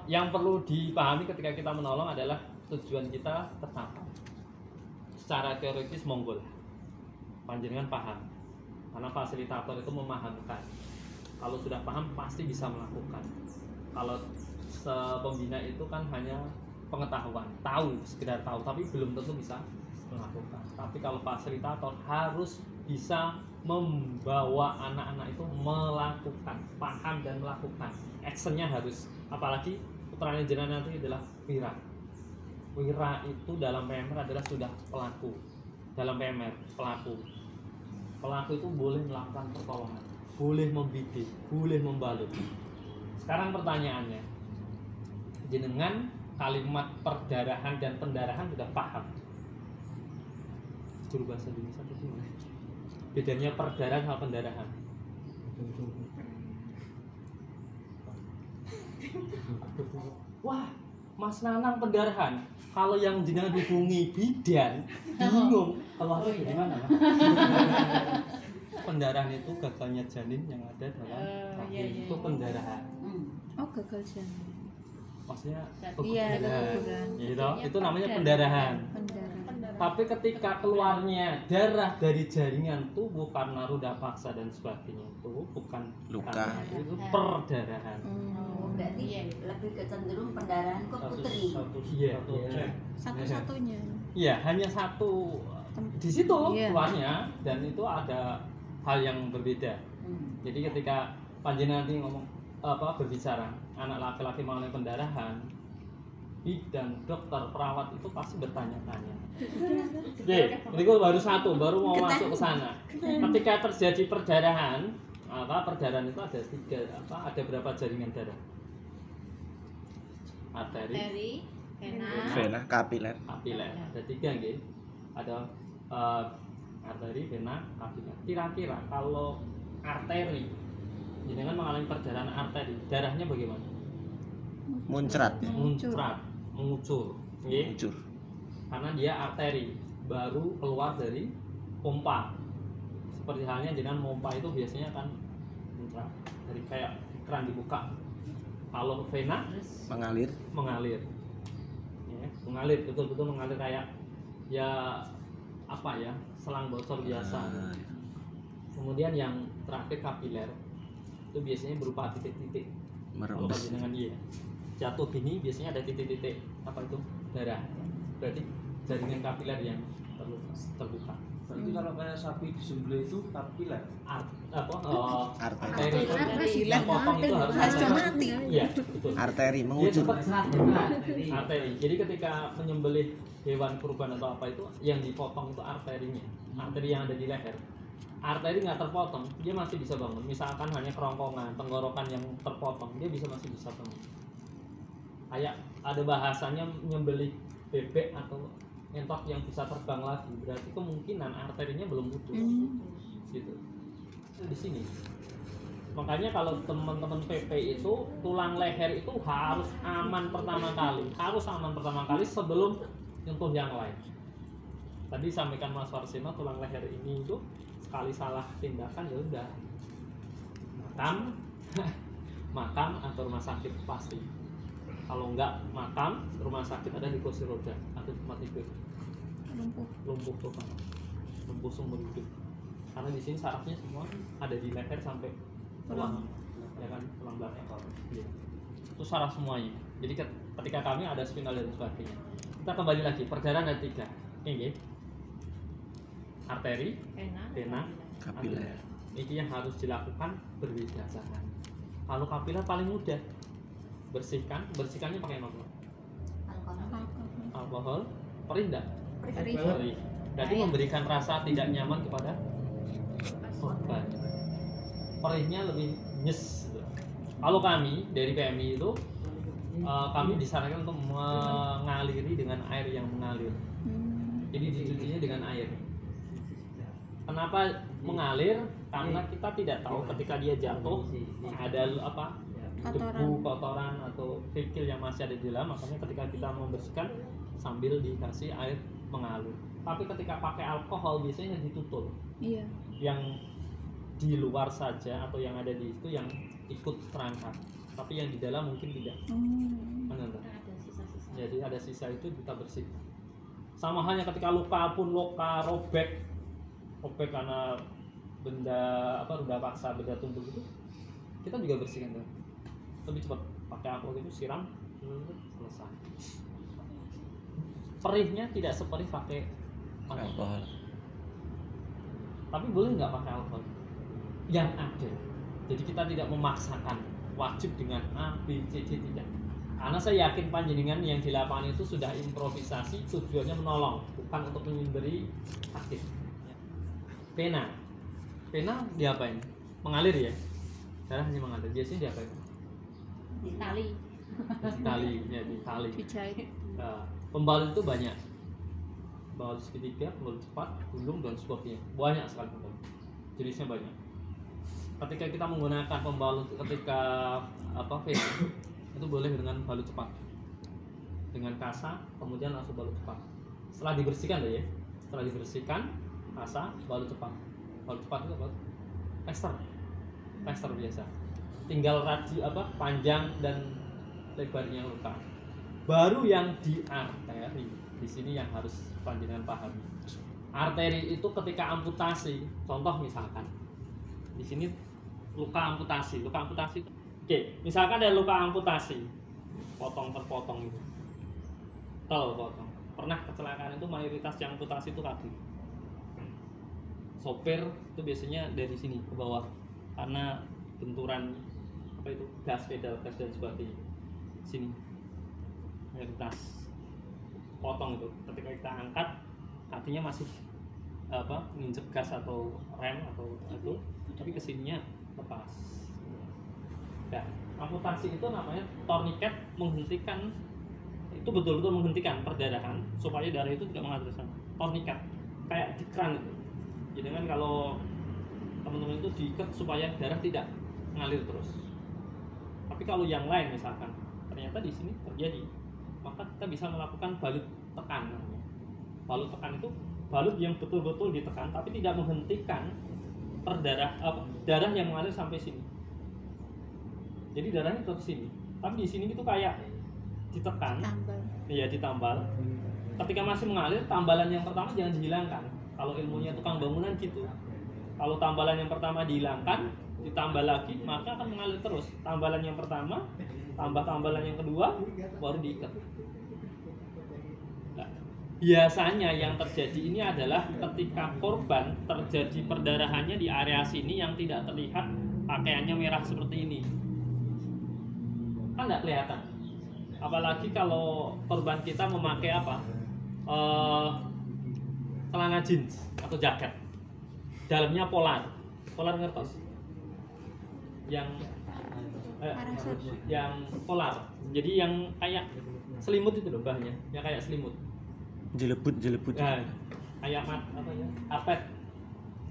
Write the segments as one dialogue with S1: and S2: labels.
S1: Yang perlu dipahami ketika kita menolong adalah tujuan kita tercapai. Secara teoritis monggo lah, panjenengan paham, karena fasilitator itu memahamkan. Kalau sudah paham pasti bisa melakukan. Kalau pembina itu kan hanya pengetahuan, tahu, sekedar tahu, tapi belum tentu bisa melakukan. Tapi kalau fasilitator harus bisa membawa anak-anak itu melakukan, paham dan melakukan. Actionnya harus, apalagi putranya jenengan nanti adalah Wira. Wira itu dalam PMR adalah sudah pelaku. Dalam PMR pelaku. Pelaku itu boleh melakukan pertolongan, boleh membidik, boleh membalut. Sekarang pertanyaannya, jenengan kalimat perdarahan dan pendarahan sudah paham? Guru bahasa Indonesia itu gimana? Bedanya perdarahan sama pendarahan? Wah, Mas Nanang pendarahan. Kalau yang jenengan hubungi bidan, bingung keluarnya dari mana? Pendarahan itu gagalnya janin yang ada dalam rahim, itu pendarahan.
S2: Oh, gagal janin.
S1: Maksudnya
S2: keguguran.
S1: Gitu. Itu namanya pendarahan.
S2: Pendarahan.
S1: Tapi ketika keluarnya darah dari jaringan tubuh karena ruda paksa dan sebagainya, itu bukan
S3: luka,
S1: itu perdarahan.
S4: Berarti lebih kecenderung pendarahan kok putri.
S1: Iya.
S2: Satu-satunya.
S1: Iya, hanya satu di situ keluarnya, dan itu ada hal yang berbeda. Jadi ketika panjenengan nanti ngomong berbicara anak laki-laki mengalami pendarahan, bidan, dokter, perawat itu pasti bertanya-tanya. Oke, ini baru satu, baru mau masuk ke sana. Ketika terjadi perdarahan, perdarahan itu ada tiga, ada berapa jaringan darah? Arteri,
S3: vena, kapiler.
S1: Ada tiga, gitu. Ada arteri, vena, kapiler. Kira-kira kalau arteri, jenengan mengalami perdarahan arteri, darahnya bagaimana?
S3: Muncrat ya?
S1: Mengucur. Karena dia arteri, baru keluar dari pompa. Seperti halnya jenengan pompa itu biasanya kan muncrat, dari kayak keran dibuka. Kalau vena mengalir, ya, mengalir betul-betul mengalir kayak ya apa ya, selang bocor biasa. Kemudian yang terakhir kapiler, itu biasanya berupa titik-titik. Kalau jenengan jatuh gini biasanya ada titik-titik apa itu darah, berarti jaringan kapiler yang terbuka.
S5: Berarti kalau kayak sapi disembelih itu kapiler.
S1: Arteri. Yang potong itu harus
S2: mati.
S1: Iya, betul.
S3: Arteri mengucur.
S1: Arteri. Jadi ketika menyembelih hewan kurban atau apa itu, yang dipotong itu arterinya, arteri yang ada di leher. Arteri nggak terpotong, dia masih bisa bangun. Misalkan hanya kerongkongan, tenggorokan yang terpotong, dia masih bisa bangun. Kayak ada bahasanya menyembelih bebek atau entok yang bisa terbang lagi, berarti kemungkinan arterinya belum putus. Gitu. Di sini. Makanya kalau teman-teman PP itu tulang leher itu harus aman pertama kali sebelum nyentuh yang lain. Tadi sampaikan Mas Warsino, tulang leher ini itu sekali salah tindakan ya udah makam atau rumah sakit pasti. Kalau enggak makam, rumah sakit ada di kursi roda atau tempat tidur. Lumpuh total, lumpuh seumur hidup. Karena di sini sarafnya semua ada di leher sampai tulang, ya kan, tulang belakang. Ya. Itu saraf semuanya. Jadi ketika kami ada spinal dan sebagainya. Kita kembali lagi, perdarahan ada tiga. Ini arteri, vena, kapiler. Ini yang harus dilakukan berbeda cara. Kalau kapiler paling mudah, bersihkannya pakai apa? Alkohol. Perih enggak? Perih. Jadi memberikan rasa tidak nyaman kepada korban. Perihnya lebih nyes. Kalau kami dari PMI itu kami disarankan untuk mengaliri dengan air yang mengalir. Jadi dicucinya dengan air. Kenapa mengalir? Karena kita tidak tahu ketika dia jatuh ada debu, kotoran atau kerikil yang masih ada di dalam. Makanya ketika kita membersihkan sambil dikasih air mengalir. Tapi ketika pakai alkohol biasanya ditutup. Yang di luar saja atau yang ada di situ yang ikut terangkat. tapi yang di dalam mungkin tidak. Benar.
S2: Ada sisa-sisa.
S1: Jadi ada sisa itu kita bersihkan. Sama halnya ketika luka pun, luka robek karena benda ruda paksa, benda tumpul itu, kita juga bersihkan tuh. Lebih cepat pakai alkohol itu siram, selesai. Perihnya tidak seperih pakai
S3: Alkohol.
S1: tapi boleh nggak pakai alkohol? Yang ada. Jadi kita tidak memaksakan wajib dengan A, B, C, D, tidak. Karena saya yakin panjenengan yang di lapangan itu sudah improvisasi, tujuannya menolong, bukan untuk memberi sakit. Pena diapain? Mengalir ya? Darah hanya mengalir. Biasanya diapain?
S2: Di tali.
S1: Di tali.
S2: Dijahit.
S1: Nah, pembalut itu banyak. Pembalut segitiga, pembalut cepat, gulung dan sebagainya. Banyak sekali pembalut. Jenisnya banyak. Ketika kita menggunakan pembalut ketika face itu boleh dengan balut cepat. Dengan kasa, kemudian langsung balut cepat. Setelah dibersihkan ya. Setelah dibersihkan, kasa, balut cepat. Balut cepat itu apa? Tester biasa. Tinggal panjang dan lebarnya luka. Baru yang di arteri, di sini yang harus panjenengan pahami. Arteri itu ketika amputasi, contoh misalkan di sini luka amputasi itu. Oke, misalkan ada luka amputasi, terpotong itu. Potong. Pernah kecelakaan itu mayoritas yang amputasi itu kaki. Sopir itu biasanya dari sini ke bawah karena benturan gas, pedal gas dan sebagainya. Sini mayoritas potong itu. Ketika kita angkat kakinya masih nginjek gas atau rem atau itu, tapi kesininya lepas. Ya, amputasi itu namanya tourniquet, menghentikan itu betul-betul menghentikan perdarahan supaya darah itu tidak mengalir ke sana. Tourniquet kayak di kran itu. Jadi kan kalau teman-teman itu diikat supaya darah tidak mengalir terus. Tapi kalau yang lain misalkan ternyata di sini terjadi, maka kita bisa melakukan balut tekan namanya. Balut tekan itu balut yang betul-betul ditekan tapi tidak menghentikan darah yang mengalir sampai sini. Jadi darahnya tetap sini, tapi di sini itu kayak ditekan, ditambal. Ketika masih mengalir, tambalan yang pertama jangan dihilangkan. Kalau ilmunya tukang bangunan gitu, kalau tambalan yang pertama dihilangkan, ditambal lagi, maka akan mengalir terus. Tambalan yang pertama, tambah tambalan yang kedua, baru diikat. Nah, biasanya yang terjadi ini adalah ketika korban terjadi perdarahannya di area sini yang tidak terlihat, pakaiannya merah seperti ini. Kan nggak kelihatan. Apalagi kalau korban kita memakai celana jeans atau jaket, dalamnya polar ngertos, yang polar, jadi yang kayak selimut itu loh bahannya, yang kayak selimut,
S3: Jelebut.
S1: nah, kayak karpet.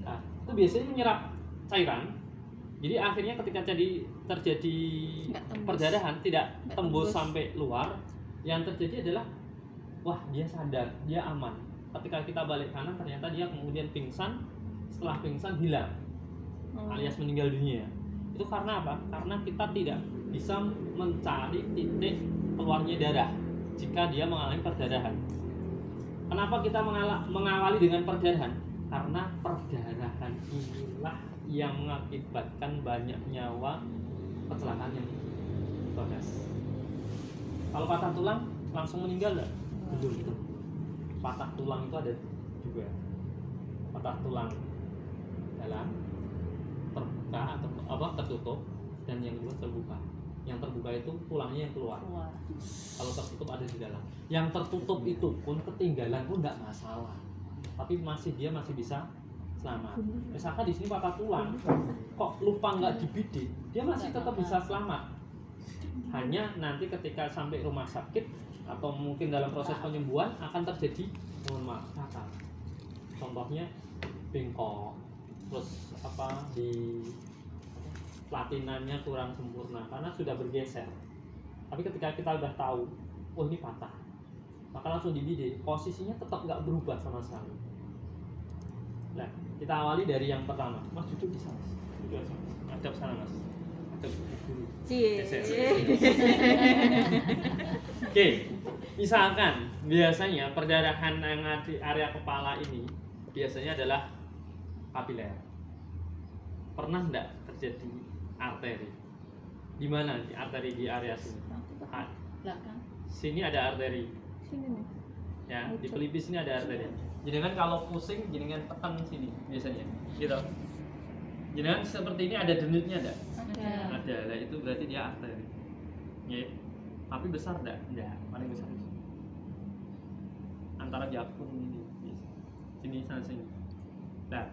S1: Nah, itu biasanya menyerap cairan. Jadi akhirnya ketika terjadi perdarahan tidak tembus sampai luar, yang terjadi adalah wah dia sadar, dia aman. Ketika kita balik kanan ternyata dia kemudian pingsan, setelah pingsan hilang alias meninggal dunia. Itu karena apa? Karena kita tidak bisa mencari titik keluarnya darah jika dia mengalami perdarahan. Kenapa kita mengawali dengan perdarahan? Karena perdarahan inilah yang mengakibatkan banyak nyawa kecelakaan yang bagas. Kalau patah tulang langsung meninggal nggak? Betul. Patah tulang itu ada juga. Patah tulang dalam terbuka atau tertutup, dan yang kedua terbuka. Yang terbuka itu tulangnya yang keluar. Kalau tertutup ada di dalam. Yang tertutup itu pun ketinggalan pun nggak masalah. Tapi dia masih bisa selamat. Misalkan di sini patah tulang, kok lupa nggak dibidik, dia masih tetap bisa selamat. Hanya nanti ketika sampai rumah sakit atau mungkin dalam proses penyembuhan akan terjadi, mohon maaf, fatal. Contohnya bengkok, terus di platinanya kurang sempurna karena sudah bergeser. Tapi ketika kita udah tahu, oh ini patah, maka langsung dibidik, posisinya tetap nggak berubah sama sekali. Nah, kita awali dari yang pertama. Mas duduk di sana, Mas. Duduk di sana. Madep sana, Mas.
S2: Cie.
S1: Oke, misalkan biasanya perdarahan yang ada di area kepala ini biasanya adalah kapiler. Pernah enggak terjadi arteri? Di mana di arteri di area sini?
S2: Belakang.
S1: Sini ada arteri.
S2: Sini nih.
S1: Ya, di pelipis ini ada arteri. Jenengan kalau pusing, jenengan tekan sini biasanya, gitu. Jenengan seperti ini ada denutnya enggak? Ada. Nah, itu berarti dia arteri. Ya. Tapi besar enggak? Enggak, paling besar di sini. Antara jakun ini. Sini sana sini. Nah,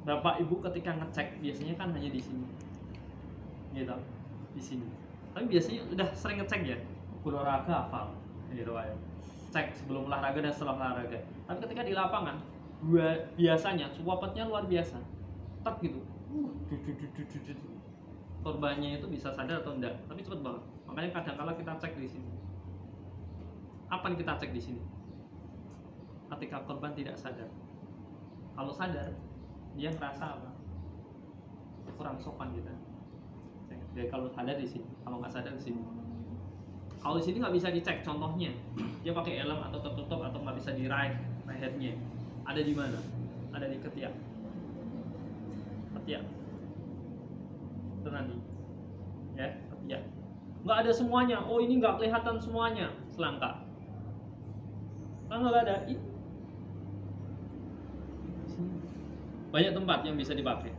S1: Bapak Ibu ketika ngecek biasanya kan hanya di sini. Gitu. Di sini. Tapi biasanya udah sering ngecek ya. Olahraga hafal gitu aja. Cek sebelum olahraga dan setelah olahraga. Tapi ketika di lapangan, biasanya swapetnya luar biasa. Tak gitu. Korbannya itu bisa sadar atau enggak, tapi cepet banget. Makanya kadang-kala kita cek di sini. Apa yang kita cek di sini? Ketika korban tidak sadar. Kalau sadar, dia ngerasa apa? Kurang sopan kita. Jadi kalau sadar di sini, kalau nggak sadar di sini. Kalau di sini nggak bisa dicek, contohnya dia pakai helm atau tertutup atau nggak bisa diraih lehernya. Ada di mana? Ada di ketiak. Ketiak. Itu nanti, ya ketiak. Nggak ada semuanya. Oh ini nggak kelihatan semuanya. Selangkah. Kalau nggak ada, ini. Banyak tempat yang bisa dipakai.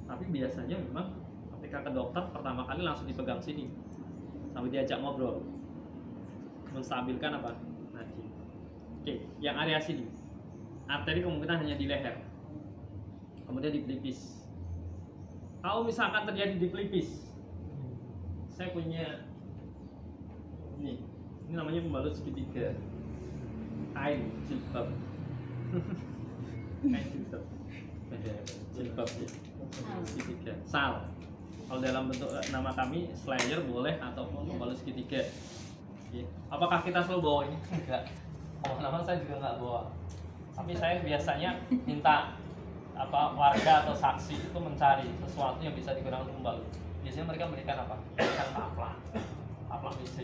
S1: Tapi biasanya memang ketika ke dokter pertama kali langsung dipegang sini sampai diajak ngobrol menstabilkan apa nadi. Oke, yang area sini arteri kemungkinan hanya di leher, kemudian di pelipis. Kalau misalkan terjadi di pelipis, saya punya ini namanya pembalut segitiga, kain jilbab. Kain jilbab ya, segitiga sal. Kalau dalam bentuk nama kami slayer boleh ataupun pembalut segitiga. Ya. Apakah kita selalu bawa ini? Enggak. Nama saya juga nggak bawa. Tapi saya biasanya minta warga atau saksi itu mencari sesuatu yang bisa digunakan untuk pembalut. Biasanya mereka memberikan apa? Memberikan taplak WC,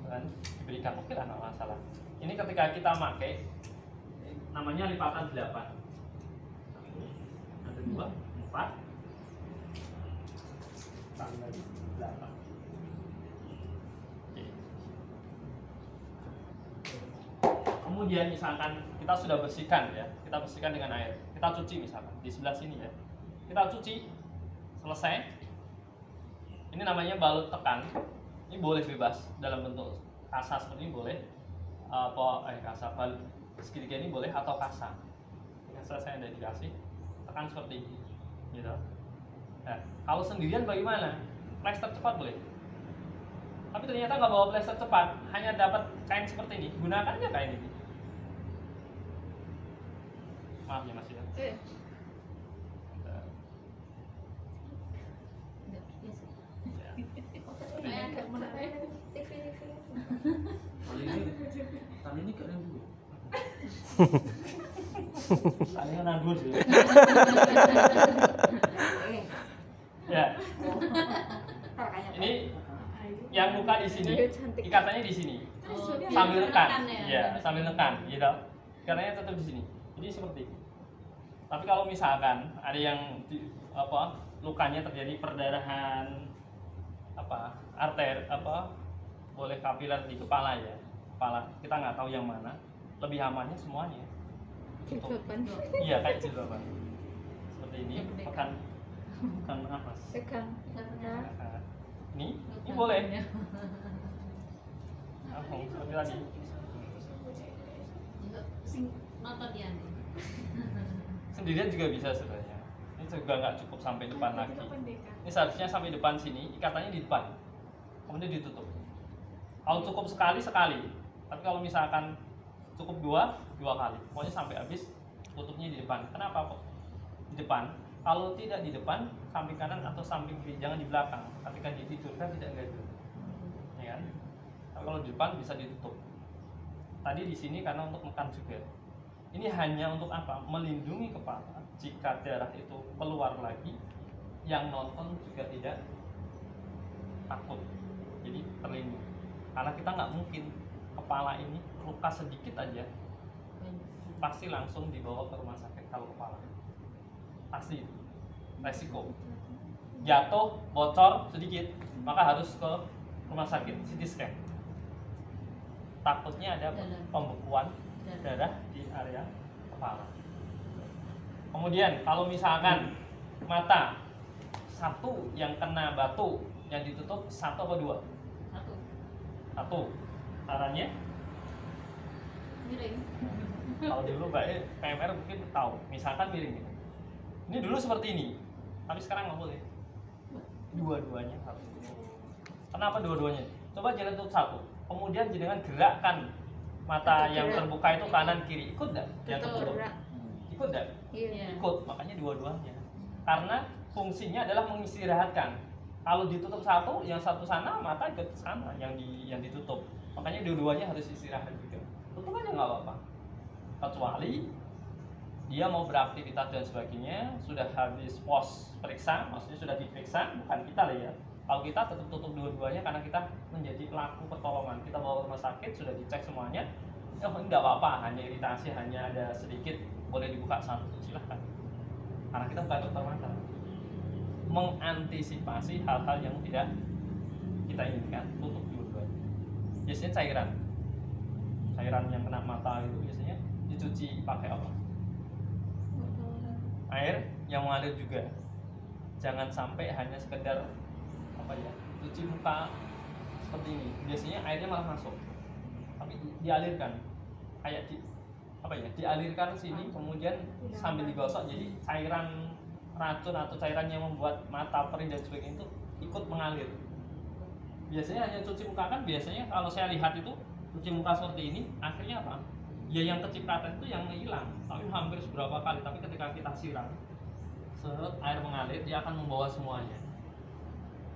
S1: kan? Diberikan, oke lah, nggak masalah. Ini ketika kita pakai, namanya lipatan 8. Ada 2, 4. Tambah 8. Oke. Kemudian misalkan kita sudah bersihkan ya, kita bersihkan dengan air, kita cuci misalkan di sebelah sini ya, kita cuci selesai. Ini namanya balut tekan. Ini boleh bebas dalam bentuk kasa seperti ini boleh, kasa balut segitiga ini boleh atau kasa. Yang selesai Anda dikasih tekan seperti ini, gitu. Nah, kalau sendirian bagaimana? Plester cepat boleh. Tapi ternyata nggak bawa plester cepat, hanya dapat kain seperti ini. Gunakan aja kain ini. Maaf ya Mas ya.
S5: Kali ini kalian dulu.
S1: Kalian nanggur sih. Ya. Ini yang luka di sini, ikatannya di sini. Sambil nekan, ya, sambil nekan, gitu. Ikatannya tetap di sini. Jadi seperti itu. Tapi kalau misalkan ada yang lukanya terjadi perdarahan arter boleh kapiler di kepala ya. Kepala kita nggak tahu yang mana. Lebih amannya semuanya.
S2: Jilbaban.
S1: Iya, kayak jilbaban. Seperti ini, bukan nafas.
S2: Pegang.
S1: Ini boleh. Seperti tadi.
S2: Nonton dia nih.
S1: Sendirian juga bisa sebenarnya. Ini juga nggak cukup sampai depan lagi. Ini seharusnya sampai depan sini, ikatannya di depan, kemudian ditutup. Kalau cukup sekali. Tapi kalau misalkan cukup dua kali, pokoknya sampai habis tutupnya di depan. Kenapa kok di depan? Kalau tidak di depan, samping kanan atau samping kiri, jangan di belakang. Ketika ditidurkan tidak gaduh, ya kan? Tapi kalau di depan bisa ditutup. Tadi di sini karena untuk menekan juga. Ini hanya untuk apa? Melindungi kepala jika darah itu keluar lagi, yang nonton juga tidak takut, jadi terlindung. Karena kita nggak mungkin kepala ini luka sedikit aja pasti langsung dibawa ke rumah sakit. Kalau kepala pasti resiko jatuh bocor sedikit maka harus ke rumah sakit CT scan. Takutnya ada pembekuan darah di area kepala. Kemudian kalau misalkan mata satu yang kena batu yang ditutup, satu atau dua? Satu. Caranya
S2: miring.
S1: kalau dulu Mbak PMR mungkin tahu, misalkan miring gitu. Ini dulu seperti ini, tapi sekarang nggak boleh. Dua-duanya harus. Kenapa dua-duanya? Coba jalan tutup satu, kemudian dengan gerakkan mata yang terbuka itu kanan kiri, ikut nggak? Yang tertutup ikut nggak?
S2: Iya.
S1: Ikut, makanya dua-duanya. Karena fungsinya adalah mengistirahatkan. Kalau ditutup satu, yang satu sana, mata ikut sana yang ditutup. Makanya dua-duanya harus istirahat juga. Tutup aja nggak apa-apa. Kecuali dia mau beraktivitas dan sebagainya, sudah habis pos periksa, maksudnya sudah diperiksa, bukan kita lah ya. Kalau kita tetap tutup dua-duanya karena kita menjadi pelaku pertolongan. Kita bawa ke rumah sakit, sudah dicek semuanya. Ya enggak apa-apa, hanya iritasi, hanya ada sedikit, boleh dibuka satu, silahkan. Karena kita bukan dokter mata. Mengantisipasi hal-hal yang tidak kita inginkan, tutup dua-duanya. Biasanya cairan yang kena mata itu biasanya dicuci pakai apa? Air yang mengalir juga. Jangan sampai hanya sekedar cuci muka seperti ini. Biasanya airnya malah masuk, tapi dialirkan kayak dialirkan sini, kemudian sambil digosok, jadi cairan racun atau cairan yang membuat mata perih dan sebagainya itu ikut mengalir. Biasanya hanya cuci muka kan, biasanya kalau saya lihat itu cuci muka seperti ini, akhirnya apa? Ya yang kecipratan itu yang hilang, tapi hampir seberapa kali. Tapi ketika kita siram, air mengalir, dia akan membawa semuanya.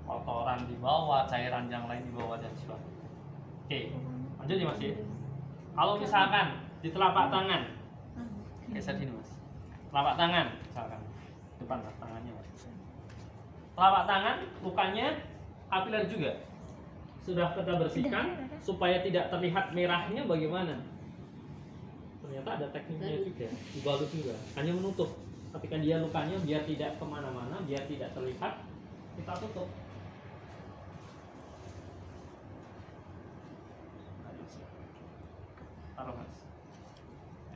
S1: Kotoran dibawa, cairan yang lain dibawa dan sebagainya. Oke, lanjut ya Mas ya. Kalau misalkan di telapak tangan, geser sini Mas. Telapak tangan, misalkan depan tangannya Mas. Telapak tangan lukanya kapiler juga. Sudah kita bersihkan supaya tidak terlihat merahnya bagaimana? Ternyata ada tekniknya juga, dibalut juga. Hanya menutup. Ketika dia lukanya biar tidak kemana-mana, biar tidak terlihat, kita tutup. Taruh Mas.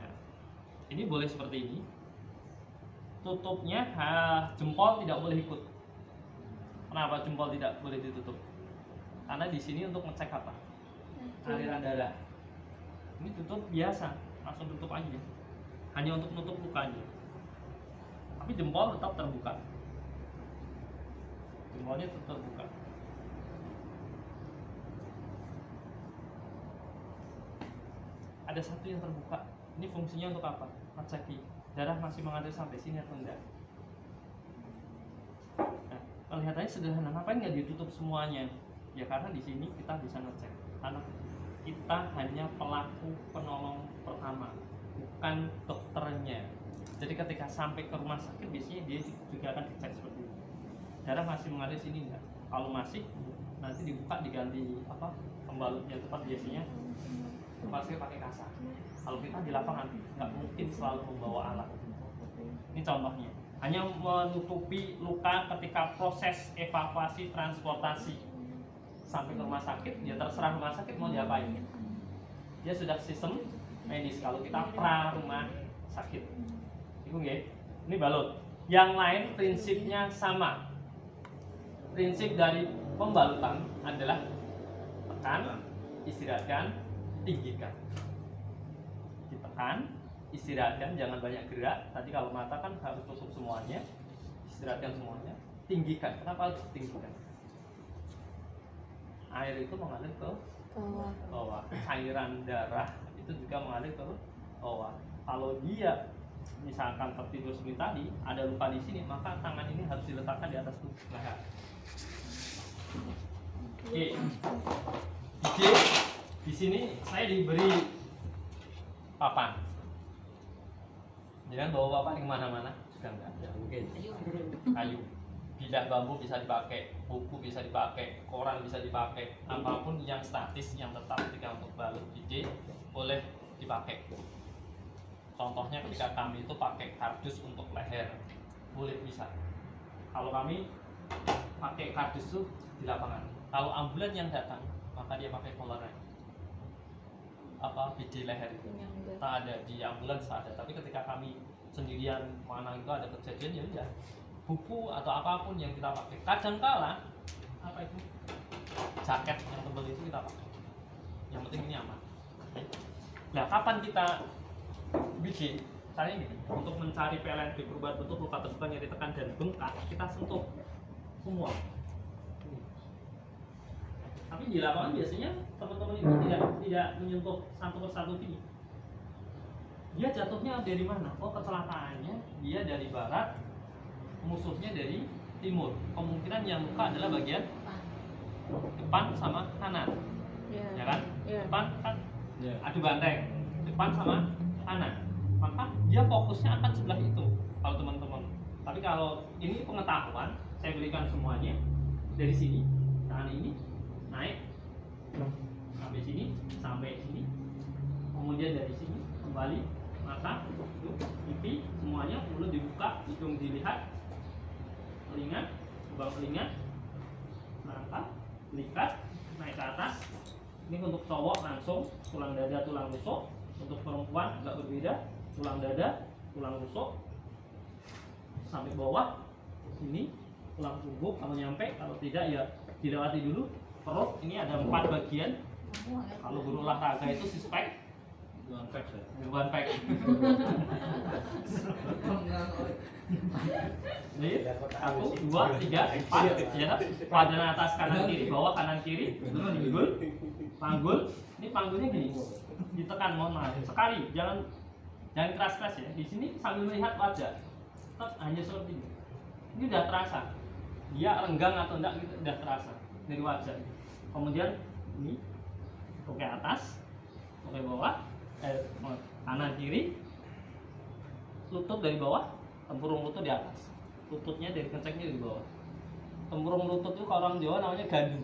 S1: Ya. Ini boleh seperti ini. Tutupnya jempol tidak boleh ikut. Kenapa jempol tidak boleh ditutup? Karena di sini untuk ngecek apa? Aliran darah. Ini tutup biasa, langsung tutup aja. Hanya untuk nutup lukanya. Tapi jempol tetap terbuka. Jempolnya tetap terbuka. Ada satu yang terbuka. Ini fungsinya untuk apa? Ngecek darah masih mengalir sampai sini atau enggak. Nah, kelihatannya sederhana. Kenapa nggak ditutup semuanya? Ya karena di sini kita bisa ngecek. Karena kita hanya pelaku penolong pertama, bukan dokternya. Jadi ketika sampai ke rumah sakit biasanya dia juga akan dicek seperti ini. Darah masih mengalir sini enggak? Kalau masih, nanti dibuka diganti pembalutnya tepat, biasanya masih pakai kasa. Kalau kita di lapangan nggak mungkin selalu membawa alat. Ini contohnya. Hanya menutupi luka ketika proses evakuasi transportasi sampai ke rumah sakit. Ya terserah rumah sakit mau diapain. Dia sudah sistem medis. Kalau kita pra rumah sakit, itu nggih. Ini balut. Yang lain prinsipnya sama. Prinsip dari pembalutan adalah tekan, istirahatkan, tinggikan. Ditekan, istirahatkan, jangan banyak gerak. Tadi kalau mata kan harus tutup semuanya, istirahatkan semuanya. Tinggikan. Kenapa harus tinggikan? Air itu mengalir ke bawah. Cairan darah itu juga mengalir ke bawah. Kalau dia misalkan tertidur seperti tadi, ada luka di sini, maka tangan ini harus diletakkan di atas leher. Oke. Oke. Di sini saya diberi papan. Jangan bawa papan kemana-mana, juga enggak. Ya, mungkin kayu. bidang bambu bisa dipakai, buku bisa dipakai, koran bisa dipakai, apapun yang statis yang tetap ketika untuk balut ide boleh dipakai. Contohnya ketika kami itu pakai kardus untuk leher, boleh bisa. Kalau kami pakai kardus itu di lapangan. Kalau ambulan yang datang, maka dia pakai Polaroid. Apa BD leher itu? Tak ada di ambulans ada. Tapi ketika kami sendirian mana itu ada kejadian ya udah buku atau apapun yang kita pakai. Kadangkala apa itu jaket yang tebal itu kita pakai. Yang penting ini aman. Nah, kapan kita bikin? Caranya gini, untuk mencari PLNB perubahan bentuk luka terbuka nyeri tekan dan bengkak, kita sentuh semua. Tapi di lapangan biasanya teman-teman itu tidak menyentuh satu persatu gini. Dia jatuhnya dari mana? Oh, kecelakaannya dia dari barat, musuhnya dari timur. Kemungkinan yang luka adalah bagian depan sama kanan, ya kan? Depan kan adu banteng, depan sama kanan. Maka dia fokusnya akan sebelah itu kalau teman-teman. Tapi kalau ini pengetahuan, saya berikan semuanya dari sini, tangan ini naik sampai sini, kemudian dari sini kembali, mata, pipi, semuanya mulut dibuka, hidung dilihat, telinga, lubang telinga, mata, likat, naik ke atas. Ini untuk cowok langsung tulang dada, tulang rusuk. Untuk perempuan agak berbeda, tulang dada, tulang rusuk sampai bawah. Ini tulang punggung kalau nyampe, kalau tidak ya dilewati dulu. Perut ini ada 4 bagian. Kalau guru olahraga itu suspek. One pack. Ini 1, 2, 3, 4. Ya, padan atas kanan kiri, bawah kanan kiri, panggul. Ini panggulnya gini, ditekan, mohon maaf sekali, jangan keras-keras ya. Di sini sambil melihat wajah, hanya seperti ini. Ini udah terasa, dia renggang atau enggak gitu, udah terasa dari wajah. Kemudian ini ke atas, ke bawah, kanan kiri, lutut dari bawah, tempurung lutut di atas, lututnya dari kencangnya di bawah. Tempurung lutut itu kalau orang Jawa namanya gandu.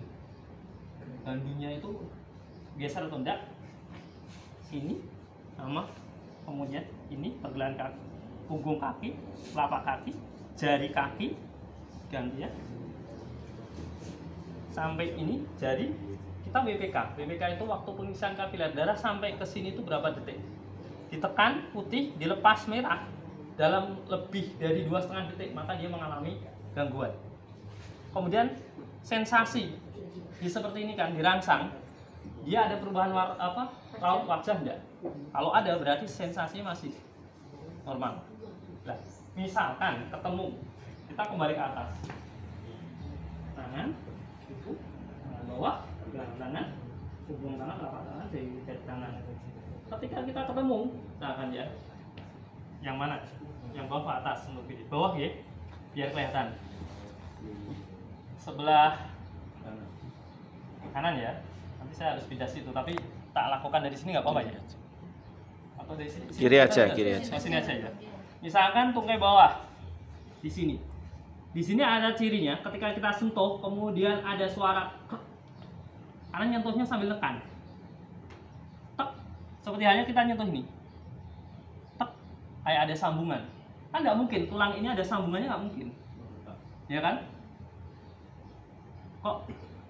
S1: Gandunya itu geser atau enggak, sini sama, kemudian ini pergelangan kaki, punggung kaki, telapak kaki, jari kaki, ganti ya, sampai ini jari. Kita BPK itu waktu pengisian kapiler darah sampai ke sini itu berapa detik? Ditekan putih, dilepas merah dalam lebih dari 2,5 detik, maka dia mengalami gangguan. Kemudian sensasi di seperti ini kan, dirangsang, dia ada perubahan raut wajah enggak? Kalau ada berarti sensasinya masih normal. Nah, misalkan ketemu, kita kembali ke atas, tangan itu, tangan bawah, tangan, hubung tangan, telapak tangan, dari tangan. Ketika kita ketemu, tangan ya, yang mana? Yang bawah atas, lebih bawah ya, biar kelihatan. Sebelah kanan ya. Nanti saya harus pindah situ, tapi tak lakukan dari sini nggak apa-apa ya? Atau dari sini?
S3: Kiri aja.
S1: Oh, sini aja ya. Misalkan tungkai bawah di sini. Di sini ada cirinya, ketika kita sentuh, kemudian ada suara krek. Karena nyentuhnya sambil tekan. Tek. Seperti halnya kita nyentuh ini. Tek. Kayak ada sambungan. Kan nggak mungkin, tulang ini ada sambungannya, nggak mungkin. Ya kan? Kok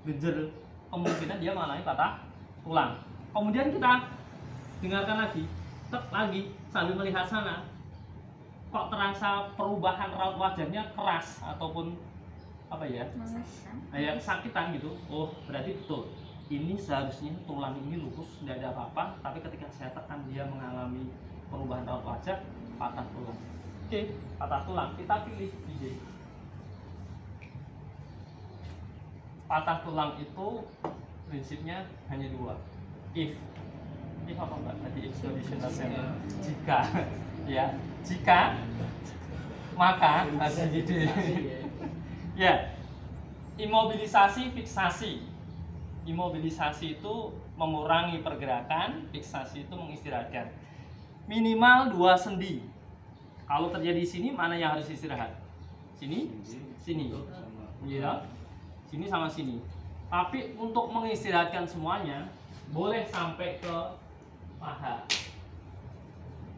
S1: genjer? Kemungkinan dia mengalami patah tulang. Kemudian kita dengarkan lagi, tek lagi sambil melihat sana. Kok terasa perubahan raut wajahnya keras ataupun apa ya? Kayak kesakitan gitu. Oh, berarti betul. Ini seharusnya tulang ini lurus, tidak ada apa-apa, tapi ketika saya tekan dia mengalami perubahan raut wajah, patah tulang. Oke, patah tulang. Kita pilih DJ. Patah tulang itu prinsipnya hanya 2. If apa mbak? Tadi if conditional sentence. Jika, ya, jika maka harus jadi. Ya, imobilisasi, fiksasi. Imobilisasi itu mengurangi pergerakan, fiksasi itu mengistirahatkan. Minimal 2 sendi. Kalau terjadi di sini, mana yang harus istirahat? sini, sini, ya, sini sama sini. Tapi untuk mengistirahatkan semuanya, boleh sampai ke paha.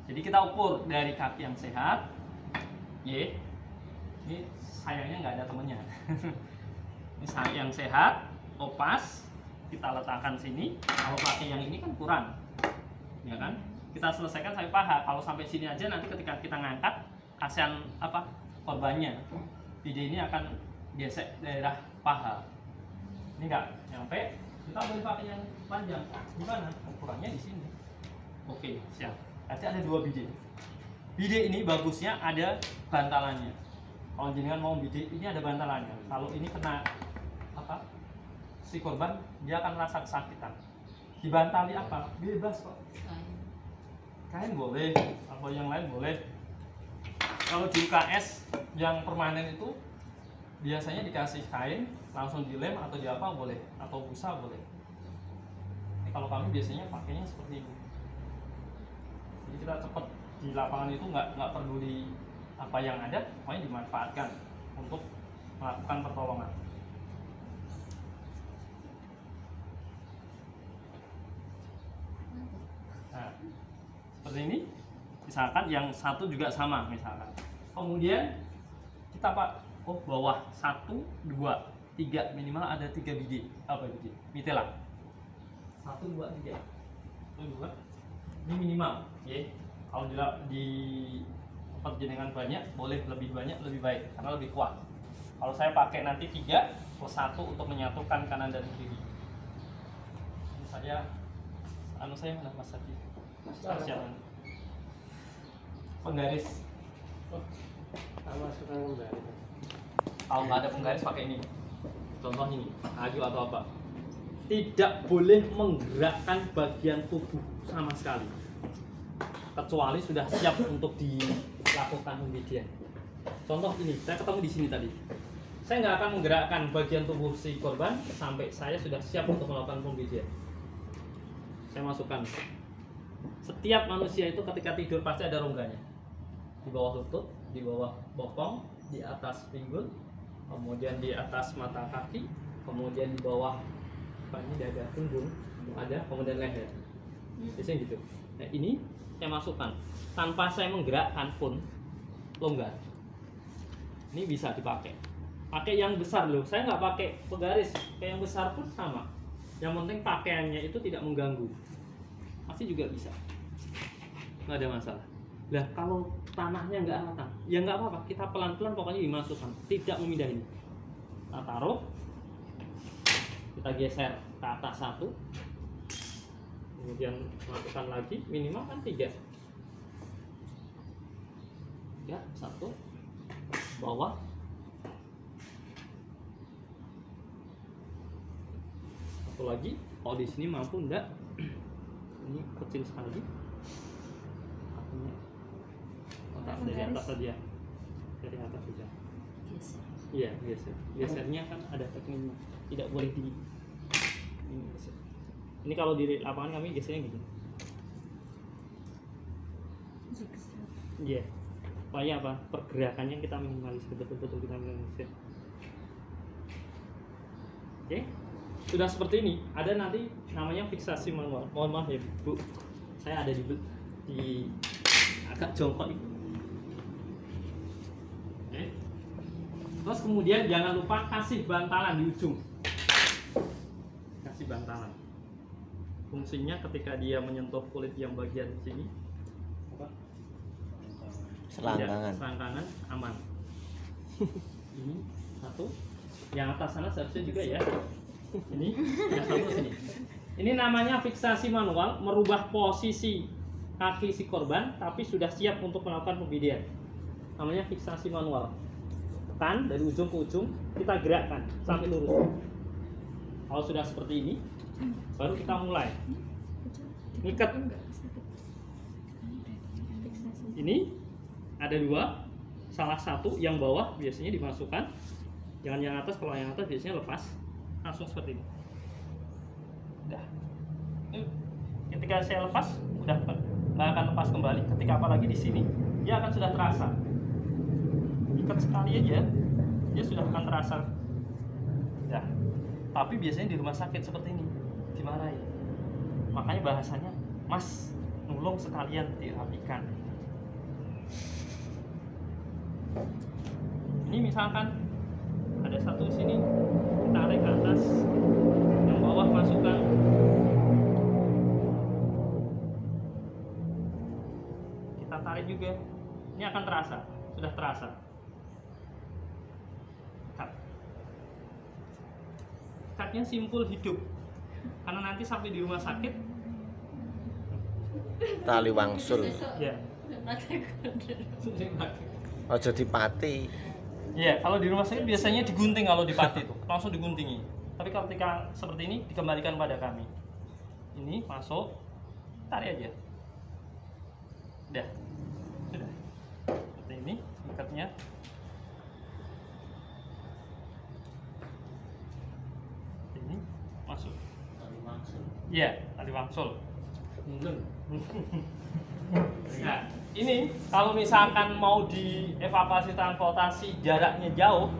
S1: Jadi kita ukur dari kaki yang sehat, Y. Ini sayangnya nggak ada temennya. Ini yang sehat, opas, kita letakkan sini. Kalau pakai yang ini kan kurang, ya kan? Kita selesaikan sampai paha. Kalau sampai sini aja, nanti ketika kita ngangkat, kasihan apa korbannya, bide ini akan gesek daerah paha. Ini nggak nyampe, kita boleh pakai yang panjang. Gimana? Ukurannya di sini. Oke, siap. Nanti ada 2 bide. Bide ini bagusnya ada bantalannya. Kalau jenengan mau bide, ini ada bantalannya. Kalau ini kena apa? Si korban dia akan merasa kesakitan. Dibantali apa? Bebas kok. Kain boleh, atau yang lain boleh. Kalau di UKS yang permanen itu biasanya dikasih kain langsung dilem atau di apa boleh, atau busa boleh. Ini kalau kami biasanya pakainya seperti ini. Jadi kita cepat di lapangan itu nggak peduli apa yang ada, pokoknya dimanfaatkan untuk melakukan pertolongan. Nah, seperti ini. Misalkan yang satu juga sama misalkan. Kemudian kita bawah 1, 2, 3 minimal ada 3 biji. Apa biji? Mitela. 1, 2, 3. 1, 2. Ini minimal, ya. Kalau di perjenengan banyak, boleh lebih banyak lebih baik karena lebih kuat. Kalau saya pakai nanti 3 plus 1 untuk menyatukan kanan dan kiri. Ini saya mana Mas Sadi? Siapa? Penggaris. Kalau nggak ada penggaris pakai ini. Contoh ini, kayu atau apa? Tidak boleh menggerakkan bagian tubuh sama sekali, kecuali sudah siap untuk dilakukan pembidian. Contoh ini, saya ketemu di sini tadi. Saya nggak akan menggerakkan bagian tubuh si korban sampai saya sudah siap untuk melakukan pembidian. Saya masukkan. Setiap manusia itu ketika tidur pasti ada rongganya. Di bawah lutut, di bawah bokong, di atas pinggul, kemudian di atas mata kaki, kemudian di bawah dada punggung ada, kemudian leher. Biasanya gitu. Nah ini saya masukkan tanpa saya menggerakkan pun longgar. Ini bisa dipakai. Pakai yang besar loh. Saya nggak pakai penggaris. Kayak yang besar pun sama. Yang penting pakaiannya itu tidak mengganggu. Masih juga bisa. Nggak ada masalah. Lah kalau tanahnya nggak rata, ya nggak apa-apa. Kita pelan-pelan pokoknya dimasukkan, tidak memindah ini. Kita taruh, kita geser ke atas 1, kemudian masukkan lagi, minimal kan 3. 1, bawah, satu lagi. Kalau di sini mampu enggak? Ini kecil sekali. Dari atas saja, dari atas saja. Iya, geser. Gesernya kan ada tekniknya, tidak boleh di ini geser. Ini kalau di lapangan kami gesernya gitu. Iya. Supaya apa? Pergerakannya kita minimalis, betul-betul kita minimalis. Oke. Sudah seperti ini. Ada nanti namanya fiksasi manual. Mohon maaf ya, Bu. Saya ada di agak jongkok itu. Terus kemudian jangan lupa kasih bantalan di ujung. Kasih bantalan. Fungsinya ketika dia menyentuh kulit yang bagian sini, apa?
S3: Selangkangan.
S1: Selangkangan aman. Ini satu. Yang atas sana seharusnya juga ya. Ini yang satu sini. Ini namanya fiksasi manual, merubah posisi kaki si korban tapi sudah siap untuk melakukan pembidian. Namanya fiksasi manual. Tekan dari ujung ke ujung, kita gerakkan sampai lurus. Kalau sudah seperti ini, baru kita mulai ngikat. Ini ada 2, salah satu yang bawah biasanya dimasukkan, jangan yang atas. Kalau yang atas biasanya lepas, langsung seperti ini. Udah. Ketika saya lepas, udah nggak akan lepas kembali. Ketika apalagi di sini, dia akan sudah terasa. ikat sekali aja dia sudah akan terasa. Ya, tapi biasanya di rumah sakit seperti ini dimarahi. Makanya bahasanya, Mas, nulung sekalian dirapikan. Ini misalkan ada satu sini, tarik ke atas, yang bawah masukkan. Kita tarik juga. Ini akan terasa, sudah terasa. Cut. Cutnya simpul hidup. Karena nanti sampai di rumah sakit,
S3: Tali wangsul.
S1: ya.
S3: Aja dipati.
S1: Iya, kalau di rumah sakit biasanya digunting kalau di pati itu, langsung diguntingi. Tapi kalau ketika seperti ini dikembalikan pada kami. Ini masuk, tarik aja. Udah, sudah. Seperti ini ikatnya. Ini masuk. Iya, tali wangsul. Nah, ini kalau misalkan mau dievakuasi transportasi jaraknya jauh,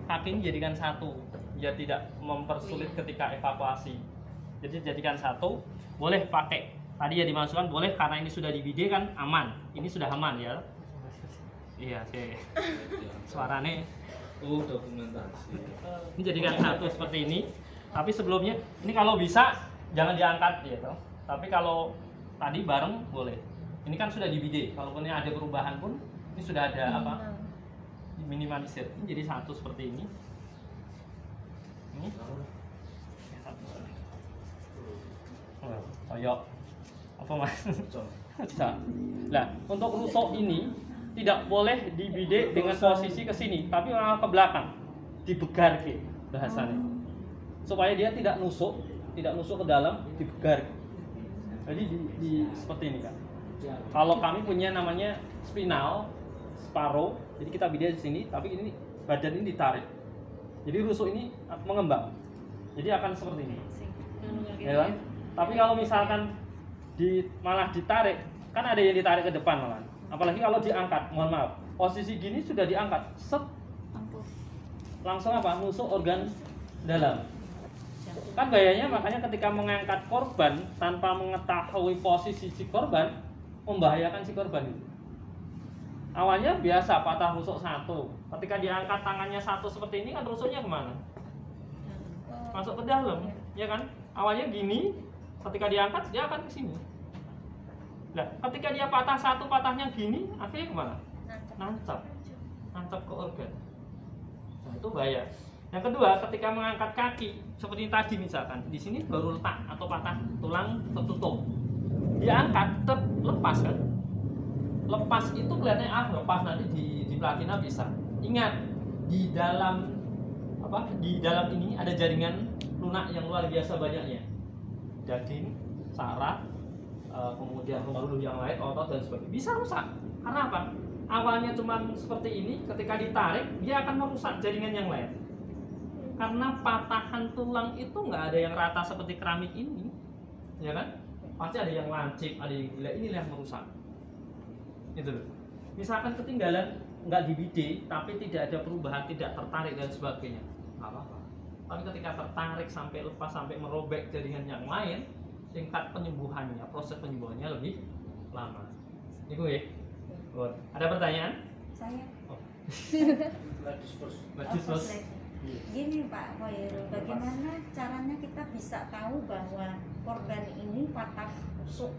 S1: kaki ini jadikan satu, ya tidak mempersulit ketika evakuasi. Jadi jadikan satu, boleh pakai. Tadi ya dimasukkan boleh karena ini sudah di bidet kan aman. Ini sudah aman ya. Iya, oke. Suaranya.
S5: Dokumentasi.
S1: Ini jadikan satu seperti ini. Tapi sebelumnya ini kalau bisa jangan diangkat gitu. Tapi kalau tadi bareng boleh. Ini kan sudah di bidet. Kalaupun ada perubahan pun ini sudah ada apa? Minimalisir. Ini jadi satu seperti ini. Ini. Koyok. Apa Mas? Bisa. Nah, untuk rusuk ini tidak boleh di bidet dengan posisi ke sini, tapi malah ke belakang. Dibegar ke bahasanya. Supaya dia tidak nusuk ke dalam, dibegar. Jadi di seperti ini kan. Kalau kami punya namanya spinal, separuh, jadi kita bidet di sini, tapi ini badan ini ditarik. Jadi rusuk ini mengembang. Jadi akan seperti ini. Ya kan? Tapi kalau misalkan malah ditarik, kan ada yang ditarik ke depan malah. Apalagi kalau diangkat, mohon maaf, posisi gini sudah diangkat, set, langsung apa? Nusuk organ dalam. Kan gayanya makanya ketika mengangkat korban tanpa mengetahui posisi si korban, membahayakan si korban itu. Awalnya biasa patah rusuk satu, ketika diangkat tangannya satu seperti ini kan rusuknya kemana? Masuk ke dalam, ya kan? Awalnya gini, ketika diangkat dia akan ke sini. Nah, ketika dia patah satu, patahnya gini, akhirnya kemana? Nancap ke organ. Nah, itu bahaya. Yang kedua, ketika mengangkat kaki seperti tadi misalkan, di sini baru letak atau patah tulang tertutup. Diangkat, lepas kan? Lepas itu kelihatannya lepas nanti di platina bisa. Ingat, di dalam ini ada jaringan lunak yang luar biasa banyaknya. Daging, saraf, kemudian pembuluh yang lain, otot dan sebagainya. Bisa rusak. Karena apa? Awalnya cuma seperti ini, ketika ditarik dia akan merusak jaringan yang lain. Karena patahan tulang itu nggak ada yang rata seperti keramik ini, ya kan? Pasti ada yang lancip, ada yang gila, inilah yang merusak. Itu loh. Misalkan ketinggalan nggak di bidet, tapi tidak ada perubahan, tidak tertarik dan sebagainya, nggak apa-apa. Tapi ketika tertarik sampai lepas, sampai merobek jaringan yang lain, tingkat penyembuhannya, proses penyembuhannya lebih lama. Ini gue. Ada pertanyaan?
S4: Saya.
S1: Oh.
S4: Terus. Gini Pak Khairul, bagaimana caranya kita bisa tahu bahwa korban ini patah rusuk?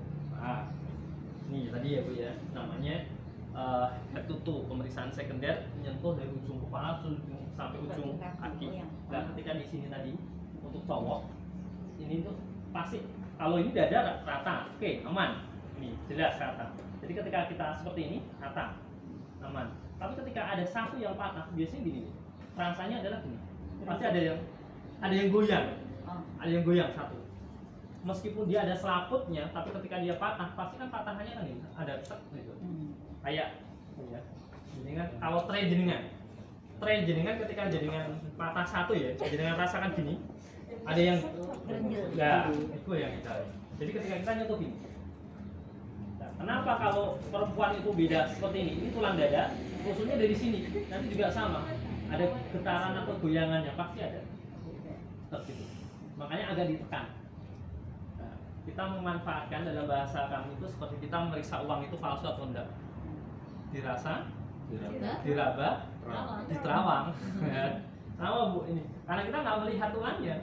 S1: Ini tadi ya Bu ya, namanya head to toe, pemeriksaan sekunder menyentuh dari ujung kepala sampai ujung kaki. Nah, ketika di sini tadi untuk cowok ini tuh pasti kalau ini dada rata, oke, aman. Ini jelas rata. Jadi ketika kita seperti ini rata, aman. Tapi ketika ada satu yang patah, biasanya gini. Rasanya adalah gini, pasti ada yang goyang, ada yang goyang satu. Meskipun dia ada selaputnya, tapi ketika dia patah, pasti kan patahannya kan ini ada tek gitu. Kayak, ya, jenengan kalau tray jenengan ketika jenengan patah satu ya, jenengan rasakan gini, ada yang, ya itu yang kita. Jadi ketika kita nyentuh gini, nah, Kenapa kalau perempuan itu beda seperti ini? Ini tulang dada, usulnya dari sini. Nanti juga sama. Ada getaran atau goyangannya pasti ada. Seperti itu. Makanya agak ditekan. Nah, kita memanfaatkan dalam bahasa kami itu seperti kita meriksa uang itu palsu atau enggak. Dirasa, diraba, diterawang. Ya. Sama Bu ini. Karena kita nggak melihat uangnya.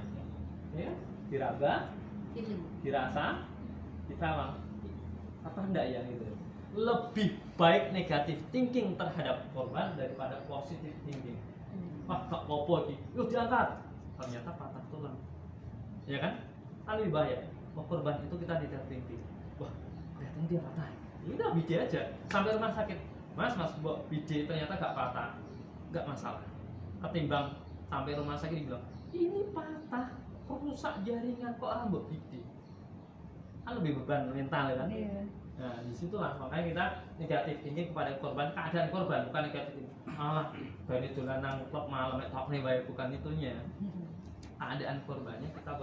S1: Ya, diraba, dirasa, diterawang. Apa enggak ya gitu. Lebih baik negatif thinking terhadap korban daripada positif thinking. Wah, kok popo iki. Yuk diangkat. Ternyata patah tulang. Ya kan? Kan lebih bahaya. Oh, korban itu kita tidak thinking. Wah, ternyata dia patah. Ya udah bide aja sampai rumah sakit. Mas, bide ternyata gak patah. Gak masalah. Ketimbang sampai rumah sakit dibilang, "Ini patah, kok rusak jaringan, kok rambut bide." Kan lebih beban mental kan?
S4: Iya.
S1: Nah, disitulah makanya kita negatif thinking kepada korban, keadaan korban, bukan negatif thinking. Malah bani dolan nang klub malam tok nih wae, bukan itunya. Keadaan korbannya kita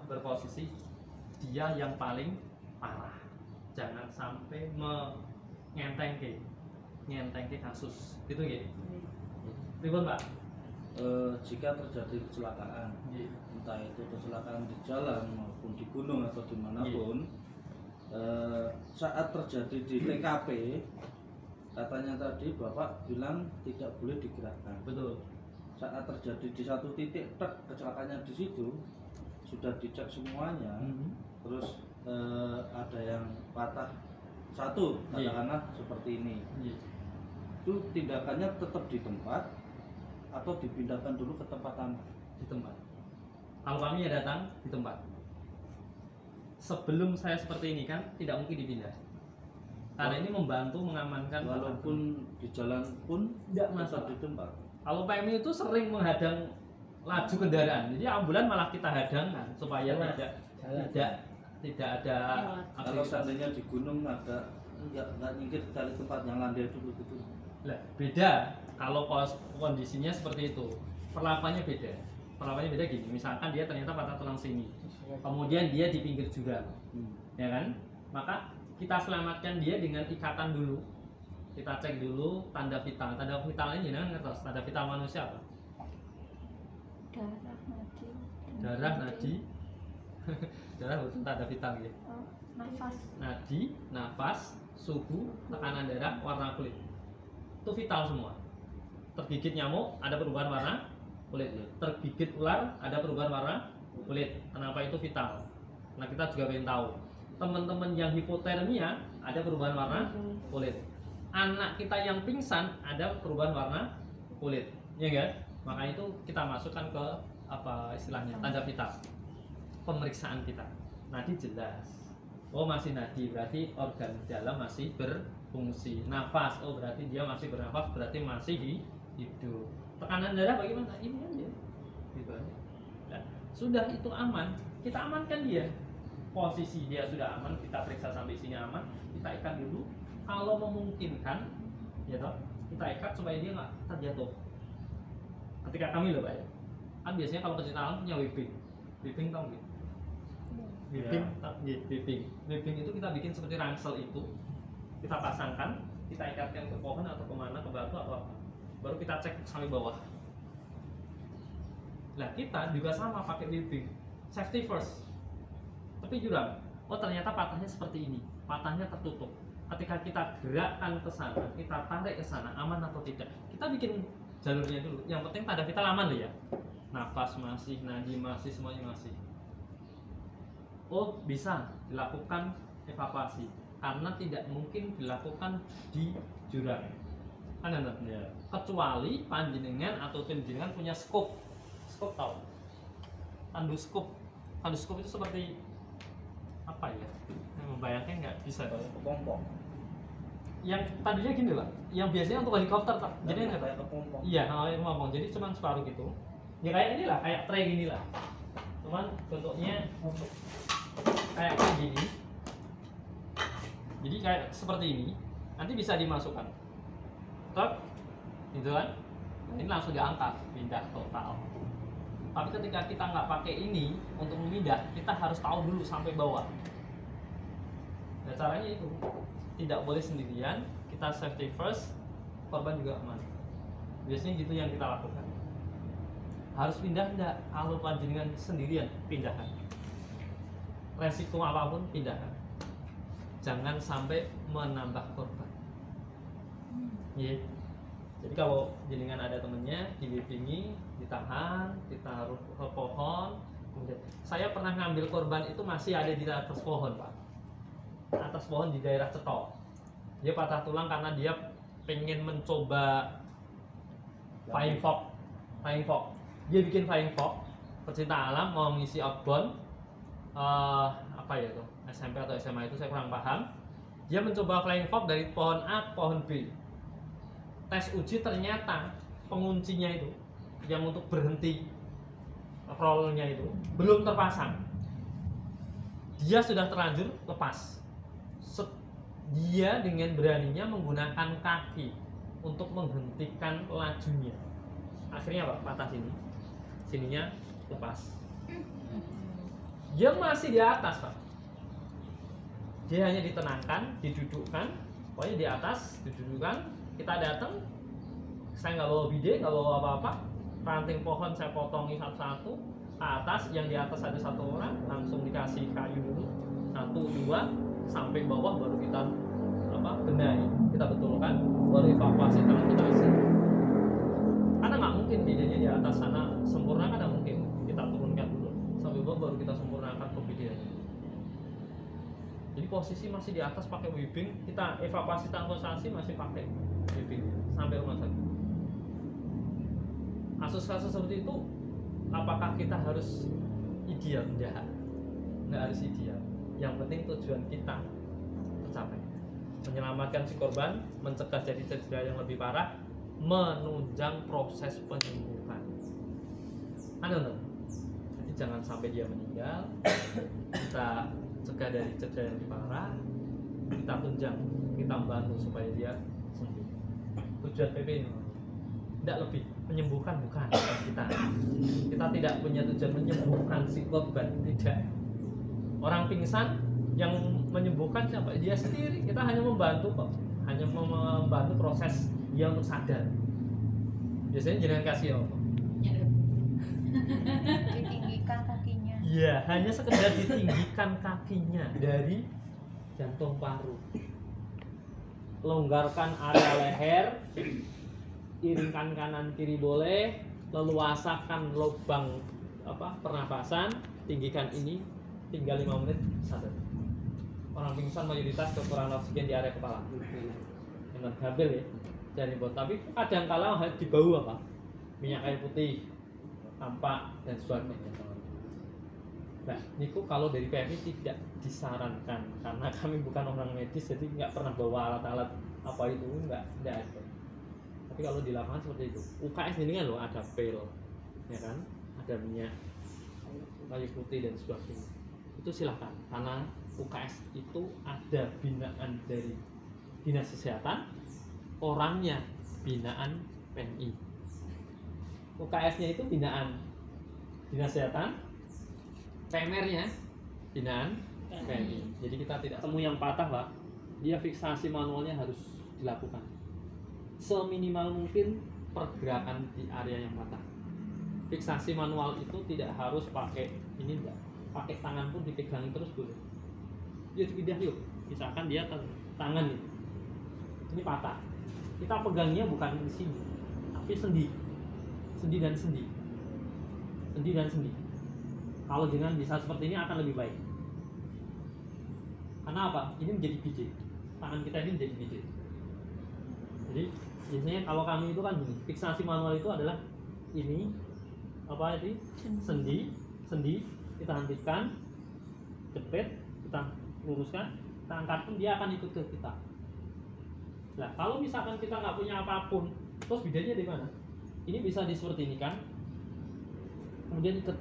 S1: berposisi dia yang paling parah. Jangan sampai ngentengke kasus. Gitu gitu. Ribut, Pak.
S5: Jika terjadi kecelakaan, entah itu kecelakaan di jalan maupun di gunung atau dimanapun, saat terjadi di TKP, katanya tadi Bapak bilang tidak boleh digerakkan.
S1: Betul.
S5: Saat terjadi di satu titik, kecelakaannya di situ sudah dicek semuanya, terus ada yang patah satu, katakanlah seperti ini. Itu tindakannya tetap di tempat atau dipindahkan dulu ke tempat aman?
S1: Di tempat. Kalau kami ya datang di tempat. Sebelum saya seperti ini kan tidak mungkin dipindah. Karena ini membantu mengamankan.
S5: Walaupun di jalan pun
S1: tidak
S5: tetap
S1: masalah
S5: di tempat.
S1: Kalau PMI itu sering menghadang laju kendaraan. Jadi ambulan malah kita hadangkan supaya tidak ada
S5: Kalau seandainya di gunung ada nggak nyingkir dari tempat yang landai dulu gitu.
S1: Lah, beda kalau kondisinya seperti itu. Perlakuannya beda. Perlakuannya beda gini. Misalkan dia ternyata patah tulang sini. Kemudian dia di pinggir jurang. Ya kan? Maka kita selamatkan dia dengan ikatan dulu. Kita cek dulu tanda vital. Tanda vital ini jangan ngertos. Tanda vital manusia apa? Darah, nadi. Darah bukan tanda vital ya.
S4: Nafas.
S1: Nadi, nafas, suhu, tekanan darah, warna kulit. Itu vital semua. Tergigit nyamuk ada perubahan warna kulit. Tergigit ular ada perubahan warna kulit. Kenapa itu vital? Nah, kita juga ingin tahu. Teman-teman yang hipotermia ada perubahan warna kulit. Anak kita yang pingsan ada perubahan warna kulit. Ya kan? Maka itu kita masukkan ke apa istilahnya? Tanda vital. Pemeriksaan kita. Nadi jelas. Oh, masih nadi, berarti organ dalam masih berfungsi. Nafas, oh berarti dia masih bernafas, berarti masih hidup. Tekanan darah bagaimana? Ini aja. Gitu aja. Nah, sudah itu aman, kita amankan dia. Posisi dia sudah aman, kita periksa sampai sini aman, kita ikat dulu. Kalau memungkinkan, ya toh, kita ikat supaya dia nggak terjatuh. Ketika kami loh, Pak ya. Kan biasanya kalau pecinta alam punya whipping. Whipping tahu nggak? Whipping itu kita bikin seperti ransel itu, kita pasangkan, kita ikatkan ke pohon atau kemana, ke batu atau apa, baru kita cek sampai bawah. Nah, kita juga sama pakai whipping, safety first. Tapi jurang, oh ternyata patahnya seperti ini, patahnya tertutup. Ketika kita gerakkan ke sana, kita tarik ke sana, aman atau tidak, kita bikin jalurnya dulu. Yang penting tanda vital aman loh ya, nafas masih, nadi masih, semuanya masih. Oh, bisa dilakukan evakuasi karena tidak mungkin dilakukan di jurang. Kan ya. Kecuali panjenengan atau tim jenengan punya scope. Scope tahu? Tandoskop. Tandoskop itu seperti apa ya? Membayangkan nggak bisa.
S5: Kepompong.
S1: Yang tadinya gini lah. Yang biasanya untuk helikopter tak. Jadi
S5: kayak kepompong.
S1: Iya, kepompong. Jadi cuma separuh gitu. Ya kayak inilah, kayak tray gini lah. Cuman bentuknya kayak gini. Jadi kayak seperti ini. Nanti bisa dimasukkan. Tok, gitu kan? Ini langsung diangkat, pindah total. Tapi ketika kita nggak pakai ini untuk memindah, kita harus tahu dulu sampai bawah. Nah, caranya itu tidak boleh sendirian, kita safety first, korban juga aman. Biasanya gitu yang kita lakukan. Harus pindah enggak? Kalau panjenengan sendirian, pindahkan. Resiko apapun pindahkan. Jangan sampai menambah korban. Yeah. Jadi kalau jenengan ada temennya dibimbingi, ditahan, ditaruh ke pohon. Kemudian saya pernah ngambil korban itu masih ada di atas pohon, Pak. Atas pohon di daerah Cetok. Dia patah tulang karena dia pengen mencoba flying fox. Dia bikin flying fox, pecinta alam, mau ngisi outbound. Apa ya tuh? SMP atau SMA itu saya kurang paham. Dia mencoba flying fox dari pohon A ke pohon B. Tes uji ternyata penguncinya itu yang untuk berhenti rollnya itu belum terpasang. Dia sudah terlanjur lepas. Dia dengan beraninya menggunakan kaki untuk menghentikan lajunya. Akhirnya Pak, patah sini, sininya lepas. Dia masih di atas Pak. Dia hanya ditenangkan, didudukkan, pokoknya di atas, didudukkan. Kita datang, saya nggak bawa bide, nggak bawa apa-apa, ranting pohon saya potongi satu-satu ke atas, yang di atas ada satu orang, langsung dikasih kayu dulu, 1, 2, sampai bawah baru kita benahi, kita betulkan, baru evakuasi transportasi. Karena nggak mungkin bidenya di atas sana sempurna, kan nggak mungkin, kita turunkan dulu, sampai bawah baru kita sempurnakan ke bidenya. Jadi posisi masih di atas pakai webbing, kita evakuasi transportasi masih pakai webbing sampai rumah sakit. Kasus-kasus seperti itu, apakah kita harus ideal? Nggak harus ideal. Yang penting tujuan kita tercapai. Menyelamatkan si korban, mencegah jadi cedera yang lebih parah, menunjang proses penyembuhan. Jadi jangan sampai dia meninggal. Kita cegah dari cedera yang lebih parah, kita tunjang, kita bantu supaya dia sembuh. Tujuan PP ini tidak lebih menyembuhkan, bukan kita tidak punya tujuan menyembuhkan si korban, tidak. Orang pingsan yang menyembuhkan siapa? Dia sendiri. Kita hanya membantu kok, hanya membantu proses dia untuk sadar. Biasanya jangan kasih apa?
S2: Ditinggikan kakinya.
S1: Iya, hanya sekedar ditinggikan kakinya dari jantung paru. Longgarkan area leher, iringkan kanan kiri boleh, leluasakan lubang pernapasan, tinggikan ini, tinggal 5 menit sadar. Orang pingsan mayoritas kekurangan oksigen di area kepala. Dengan gabel ya, jadi buat. Tapi kadang kala di bau minyak kayu putih, tampak dan sebagainya. Nah, niku kalau dari PMI tidak disarankan karena kami bukan orang medis, jadi nggak pernah bawa alat-alat apa itu, nggak ada. Tapi kalau di lapangan seperti itu, UKS ini kan loh ada pel, ya kan, ada minyak kayu putih dan sebagainya. Itu silahkan, karena UKS itu ada binaan dari Dinas Kesehatan, orangnya binaan PMI. UKS-nya itu binaan Dinas Kesehatan, PMR-nya binaan PMI. Jadi kita tidak temu yang patah Pak, dia fiksasi manualnya harus dilakukan. Seminimal mungkin pergerakan di area yang patah. Fiksasi manual itu tidak harus pakai ini, enggak. Pakai tangan pun dipegang terus boleh. Yuk pindah yuk. Misalkan dia tangan ini patah. Kita pegangnya bukan di sini, tapi sendi. Sendi dan sendi. Sendi dan sendi. Kalau dengan bisa seperti ini akan lebih baik. Karena apa? Ini menjadi biji. Tangan kita ini menjadi biji. Jadi biasanya kalau kami itu kan gini, fiksasi manual itu adalah ini sendi, kita hentikan, jepit, kita luruskan, kita angkat pun dia akan ikut ke kita. Nah kalau misalkan kita nggak punya apapun, terus bidanya di mana? Ini bisa seperti ini kan, kemudian ikat.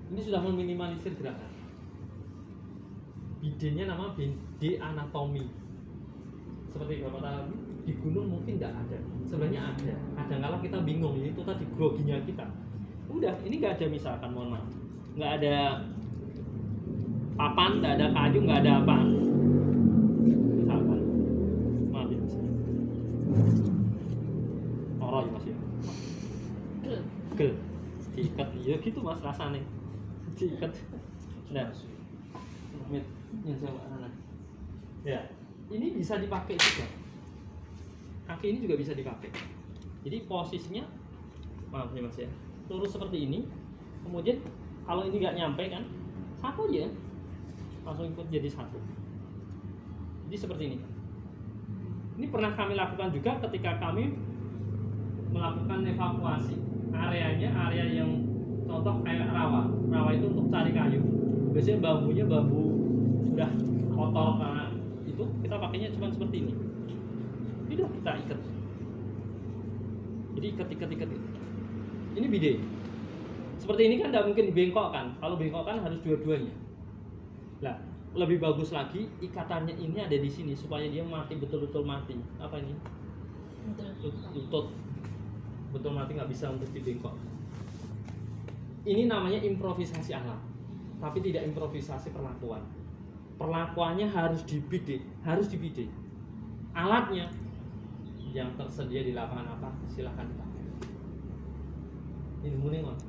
S1: Ini sudah meminimalisir gerakan. Bidenya nama bide anatomi. Seperti Bapak tadi, di gunung mungkin tidak ada. Sebenarnya ada. Kadang-kala kita bingung, itu tadi groginya kita. Udah, ini nggak ada misalkan, mohon maaf, nggak ada papan, nggak ada kayu, nggak ada apa. Misalkan, maaf ya mas. Oro ya mas ya. Gel, diikat, ya gitu mas rasanya. Diikat. Nah, ya, ini bisa dipakai juga. Kaki ini juga bisa dipakai. Jadi posisinya, maaf nih mas ya, lurus seperti ini. Kemudian kalau ini nggak nyampe kan, satu aja, langsung ikut jadi satu. Jadi seperti ini. Ini pernah kami lakukan juga ketika kami melakukan evakuasi areanya, area yang contoh kayak rawa. Rawa itu untuk cari kayu. Biasanya bambunya bambu udah kotor karena itu kita pakainya cuma seperti ini. Itu kita ikat. Jadi ikat. Ini bide. Seperti ini kan tidak mungkin dibengkokkan. Kalau bengkokkan harus dua-duanya. Nah, lebih bagus lagi ikatannya ini ada di sini supaya dia mati betul-betul mati. Apa ini? Lutut. Betul mati, nggak bisa untuk dibengkok. Ini namanya improvisasi alat, tapi tidak improvisasi perlakuan. Perlakuannya harus dibide. Alatnya yang tersedia di lapangan apa? Silakan dipakai. Ini muni mas.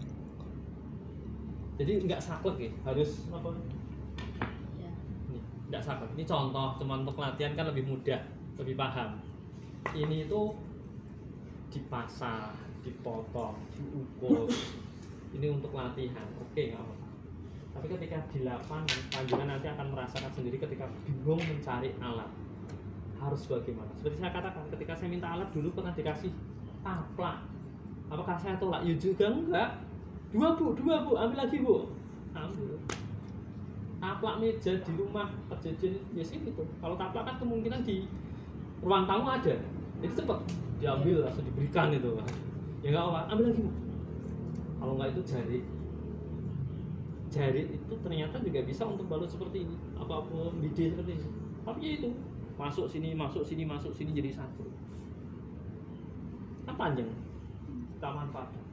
S1: Jadi nggak saklek ya, harus apa? Ini nggak saklek. Ini contoh, cuma untuk latihan kan lebih mudah, lebih paham. Ini itu dipasang, dipotong, diukur. Ini untuk latihan, oke nggak apa-apa. Tapi ketika di lapangan, panjenengan nanti akan merasakan sendiri ketika bingung mencari alat. Harus bagaimana? Seperti saya katakan, ketika saya minta alat dulu pernah dikasih taplak. Apakah saya tolak? Ya juga enggak. Dua bu, ambil lagi bu. Ambil. Taplak meja di rumah kejadian biasanya gitu. Kalau taplak kan kemungkinan di ruang tamu ada. Jadi cepat diambil langsung diberikan itu. Ya enggak apa, ambil lagi bu. Kalau enggak itu jari itu ternyata juga bisa untuk balut seperti ini, apapun bide seperti ini. Tapi ya itu masuk sini jadi satu. Kan panjang, kita manfaatkan.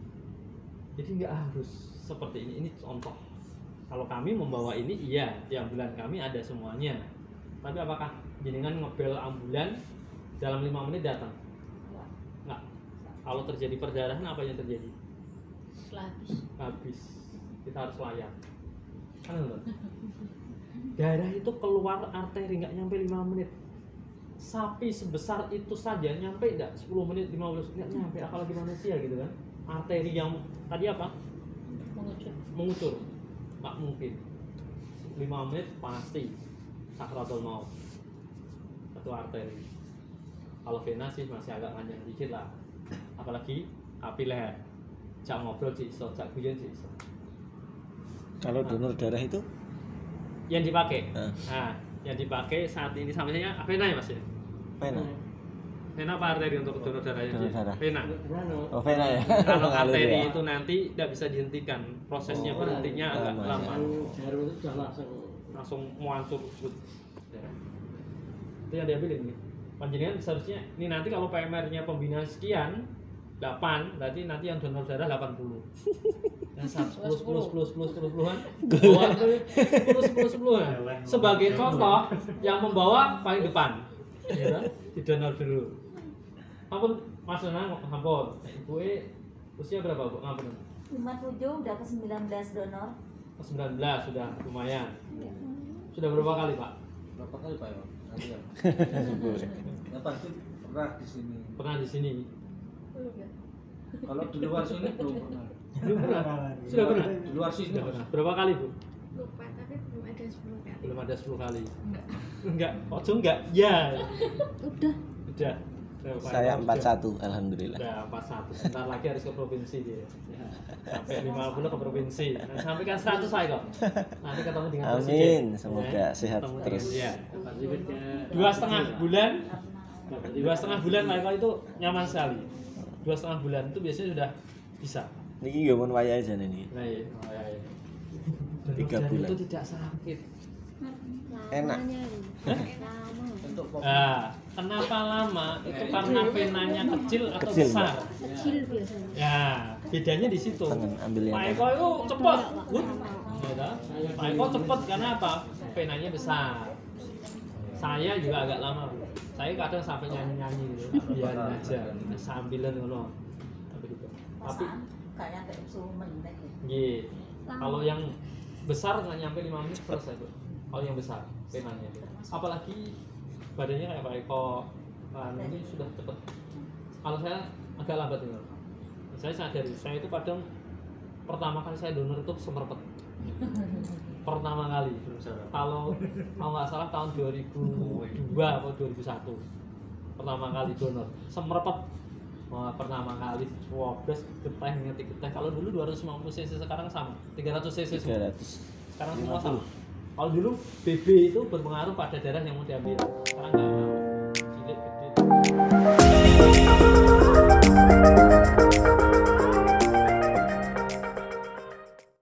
S1: Jadi nggak harus seperti ini. Ini contoh. Kalau kami membawa ini, iya di ambulan kami ada semuanya. Tapi apakah jenengan ngebel ambulan dalam 5 menit datang? Nggak. Kalau terjadi perdarahan apa yang terjadi? Habis. Kita harus layak. Kan enggak? Darah itu keluar arteri nggak nyampe 5 menit. Sapi sebesar itu saja nyampe enggak 10 menit, 15 menit nyampe, apalagi manusia gitu kan. Arteri yang tadi apa? Mengucur. Nggak mungkin. 5 menit pasti sakratul maut. Satu arteri. Kalau vena sih masih agak panjang dikit lah. Apalagi kapiler. Jak ngobrol sih iso, jak guyon sih iso.
S3: Kalau donor darah itu
S1: Yang dipakai. Nah, yang dipakai saat ini samanya vena ya Mas ya?
S3: vena.
S1: Vena apa arteri untuk donor darahnya?
S3: Donor darah.
S1: Vena.
S3: Oh, vena ya.
S1: Kalau
S3: Ngalir
S1: arteri
S3: ya.
S1: itu nanti tidak bisa dihentikan, prosesnya berhentinya agak
S3: lama,
S1: lama.
S6: Jarum itu sudah
S1: Langsung muancur. Itu yang diambil ini. Panjenengan seharusnya ini nanti kalau PMR-nya pembinaan sekian 8, berarti nanti yang donor darah 80. Dan 10-an. 10-an. Sebagai contoh yang membawa paling depan. Ya, di donor dulu. Ampun, Mas Nana, ampun. Ibu usia berapa, Bu? Ngampun.
S4: 57 udah ke 19 donor.
S1: 19 sudah lumayan. Sudah berapa kali, Pak?
S5: Berapa kali Pak ya? Ya pasti pernah di sini.
S1: Pernah di sini.
S5: Kalau di luar sini belum pernah.
S1: Belum pernah. Sudah pernah.
S5: Di luar sini
S1: Sudah pernah. Berapa kali, Bu?
S2: Lupa, tapi belum ada 10 kali.
S1: Belum ada 10 kali. Enggak. Kok enggak? Ya.
S2: Udah.
S1: Udah.
S3: Saya 41 alhamdulillah.
S1: Udah 41. Sebentar lagi harus ke provinsi dia. Sampai 50 ke provinsi. Dan sampai kan 100 saya kok. Nanti ketemu dengan presiden.
S3: Amin, semoga
S1: Ya,
S3: sehat
S1: ketemu
S3: terus.
S1: dengan dia. 2,5 bulan. 2,5 bulan mereka itu nyaman sekali. 2,5 bulan itu biasanya sudah bisa.
S3: Niki yo mun wayahe jane niki.
S1: Nah, iya. Oh, ya, iya.
S3: 3
S1: Dan
S3: bulan.
S1: itu tidak sakit.
S3: Enak.
S5: untuk
S1: Nah, kenapa lama? Itu karena venanya kecil atau
S3: Kecil,
S1: besar.
S2: Kecil biasanya.
S1: Ya, bedanya di situ.
S3: Tangan ambil yang
S1: Pak Eko itu cepat, Ya toh? Pak Eko cepet karena apa? Penanya besar. Saya juga agak lama. Saya kadang sampai nyanyi-nyanyi gitu. Biarin aja. Sambilan ngono. Tapi gitu. Tapi
S4: kayaknya kayak 10 menit gitu.
S1: Iya. Kalau yang besar nggak nyampe 5 menit selesai tuh. Kalau yang besar penanya. Apalagi badannya kayak Pak Eko, ini sudah cepet. Kalau saya agak lambat ini. Saya sadari, saya itu kadang pertama kali saya donor itu semerpet. Pertama kali. Kalau nggak salah tahun 2002 atau 2001. Pertama kali donor, semerpet. Wah, pertama kali swabes geteh ngetik geteh. Kalau dulu 250 cc, sekarang sama 300 cc semua.
S3: 300.
S1: Sekarang semua sama. Kalau dulu BB itu berpengaruh pada darah yang mau diambil. Sekarang nggak.